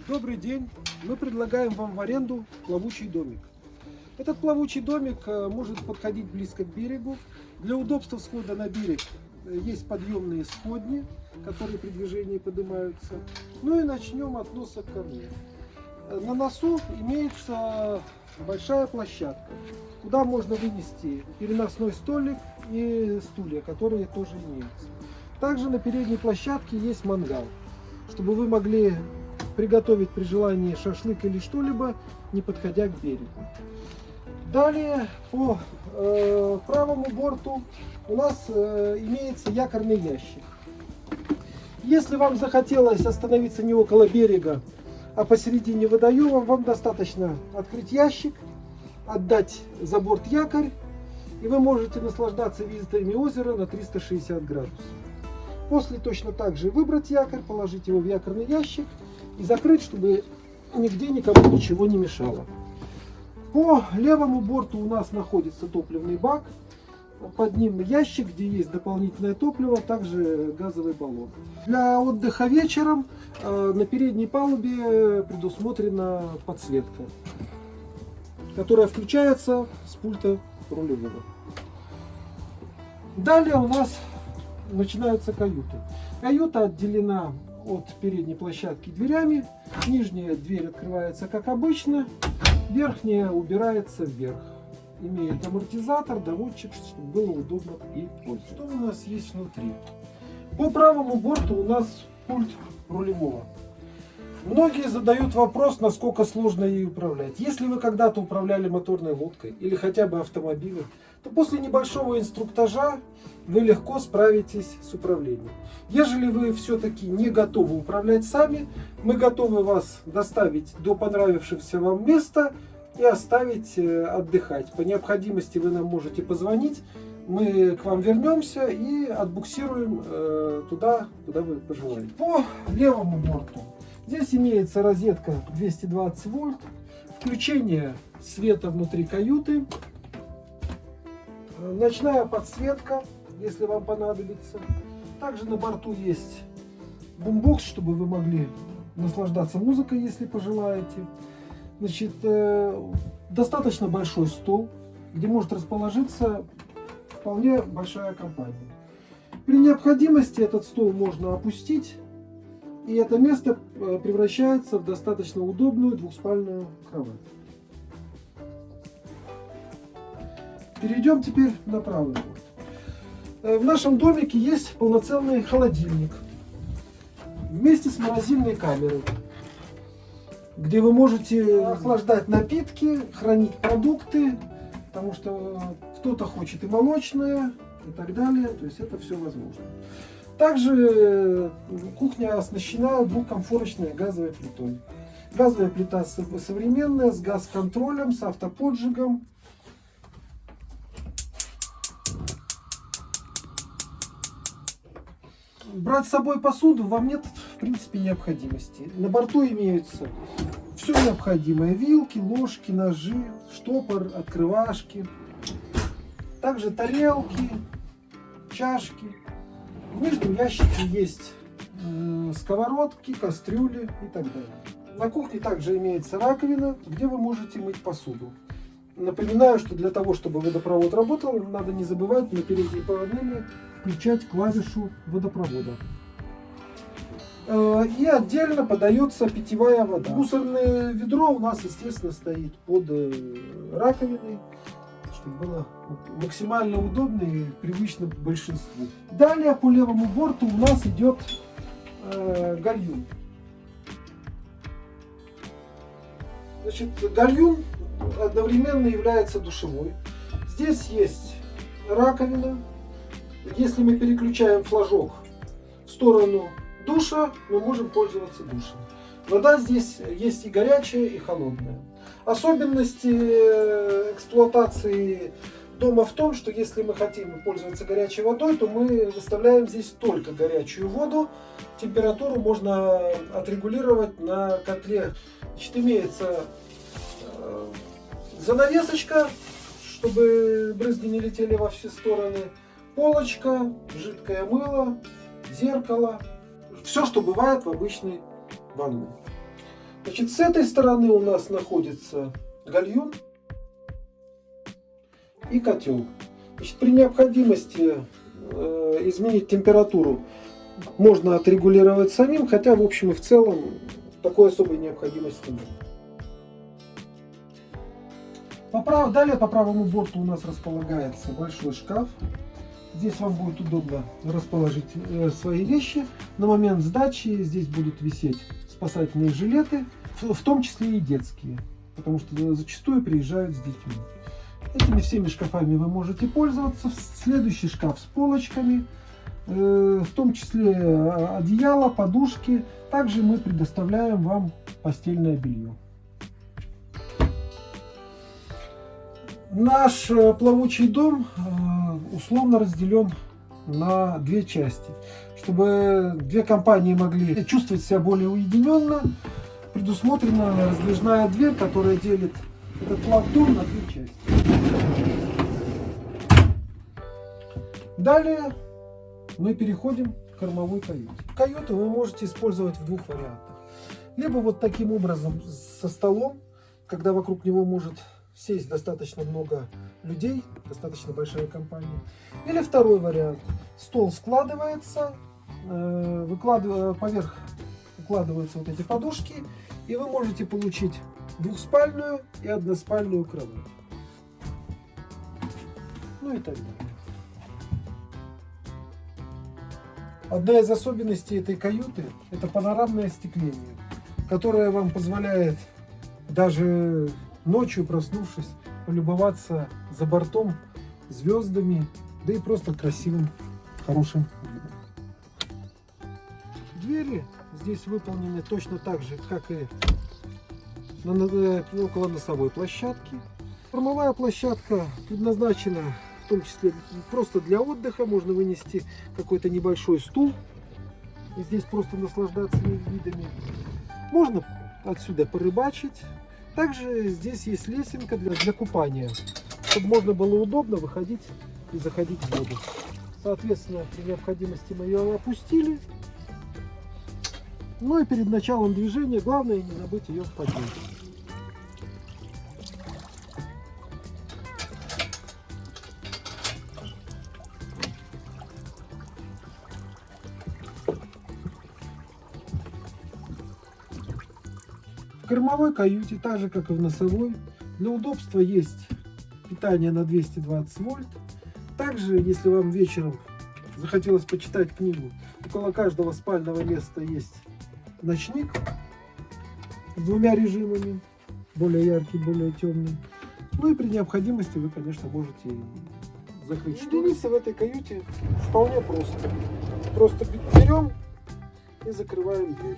Добрый день! Мы предлагаем вам в аренду плавучий домик. Этот плавучий домик может подходить близко к берегу. Для удобства схода на берег есть подъемные сходни, которые при движении поднимаются. Ну и начнем от носа к корме. На носу имеется большая площадка, куда можно вынести переносной столик и стулья, которые тоже имеются. Также на передней площадке есть мангал, чтобы вы могли приготовить при желании шашлык или что-либо, не подходя к берегу. Далее по правому борту у нас имеется якорный ящик. Если вам захотелось остановиться не около берега, а посередине водоема, вам достаточно открыть ящик, отдать за борт якорь, и вы можете наслаждаться видами озера на 360 градусов. После точно так же выбрать якорь, положить его в якорный ящик и закрыть, чтобы нигде никому ничего не мешало. По левому борту у нас находится топливный бак. Под ним ящик, где есть дополнительное топливо, также газовый баллон. Для отдыха вечером на передней палубе предусмотрена подсветка, которая включается с пульта рулевого. Далее у нас начинаются каюты. Каюта отделена от передней площадки дверями. Нижняя дверь открывается как обычно, верхняя убирается вверх. Имеет амортизатор, доводчик, чтобы было удобно и пользоваться. Что у нас есть внутри? По правому борту у нас пульт рулевого. Многие задают вопрос, насколько сложно ей управлять. Если вы когда-то управляли моторной лодкой или хотя бы автомобилем, то после небольшого инструктажа вы легко справитесь с управлением. Ежели вы все-таки не готовы управлять сами, мы готовы вас доставить до понравившегося вам места и оставить отдыхать. По необходимости вы нам можете позвонить, мы к вам вернемся и отбуксируем туда, куда вы пожелаете. По левому борту здесь имеется розетка 220 вольт, включение света внутри каюты, ночная подсветка, если вам понадобится. Также на борту есть бумбокс, чтобы вы могли наслаждаться музыкой, если пожелаете. Значит, достаточно большой стол, где может расположиться вполне большая компания. При необходимости этот стол можно опустить, и это место превращается в достаточно удобную двухспальную кровать. Перейдем теперь на правый борт. В нашем домике есть полноценный холодильник вместе с морозильной камерой, где вы можете охлаждать напитки, хранить продукты, потому что кто-то хочет и молочное, и так далее. То есть это все возможно. Также кухня оснащена двухкомфорочной газовой плитой. Газовая плита современная, с газ-контролем, с автоподжигом. Брать с собой посуду вам нет, в принципе, необходимости. На борту имеются все необходимое: вилки, ложки, ножи, штопор, открывашки, также тарелки, чашки. В нижнем ящике есть сковородки, кастрюли и так далее. На кухне также имеется раковина, где вы можете мыть посуду. Напоминаю, что для того, чтобы водопровод работал, надо не забывать на передней панели включать клавишу водопровода. И отдельно подается питьевая вода. Мусорное ведро у нас, естественно, стоит под раковиной, чтобы было максимально удобно и привычно большинству. Далее по левому борту у нас идет гальюн. Значит, гальюн одновременно является душевой. Здесь есть раковина. Если мы переключаем флажок в сторону душа, мы можем пользоваться душем. Вода здесь есть и горячая, и холодная. Особенности эксплуатации дома в том, что если мы хотим пользоваться горячей водой, то мы выставляем здесь только горячую воду. Температуру можно отрегулировать на котле. Значит, имеется занавесочка, чтобы брызги не летели во все стороны, полочка, жидкое мыло, зеркало. Все, что бывает в обычной ванной. Значит, с этой стороны у нас находится гальюн и котел. Значит, при необходимости изменить температуру можно отрегулировать самим, хотя в общем и в целом такой особой необходимости нет. Далее по правому борту у нас располагается большой шкаф. Здесь вам будет удобно расположить свои вещи. На момент сдачи здесь будут висеть спасательные жилеты, в том числе и детские, потому что зачастую приезжают с детьми. Этими всеми шкафами вы можете пользоваться. Следующий шкаф с полочками, в том числе одеяло, подушки. Также мы предоставляем вам постельное белье. Наш плавучий дом условно разделен на две части. Чтобы две компании могли чувствовать себя более уединенно, предусмотрена раздвижная дверь, которая делит этот плавдом на две части. Далее мы переходим к кормовой каюте. Каюту вы можете использовать в двух вариантах. Либо вот таким образом со столом, когда вокруг него может сесть достаточно много людей, достаточно большая компания. Или второй вариант. Стол складывается, поверх укладываются вот эти подушки, и вы можете получить двухспальную и односпальную кровать. Ну и так далее. Одна из особенностей этой каюты — это панорамное остекление, которое вам позволяет даже ночью, проснувшись, полюбоваться за бортом звездами, да и просто красивым, хорошим видом. Двери здесь выполнены точно так же, как и около носовой площадки. Кормовая площадка предназначена в том числе просто для отдыха. Можно вынести какой-то небольшой стул и здесь просто наслаждаться видами. Можно отсюда порыбачить. Также здесь есть лесенка для купания, чтобы можно было удобно выходить и заходить в воду. Соответственно, при необходимости мы ее опустили. Ну и перед началом движения главное не забыть ее поднять. В кормовой каюте, так же как и в носовой, для удобства есть питание на 220 вольт. Также, если вам вечером захотелось почитать книгу, около каждого спального места есть ночник с двумя режимами, более яркий, более темный. Ну и при необходимости вы, конечно, можете закрыть штирицы в этой каюте вполне просто. Просто берем и закрываем дверь.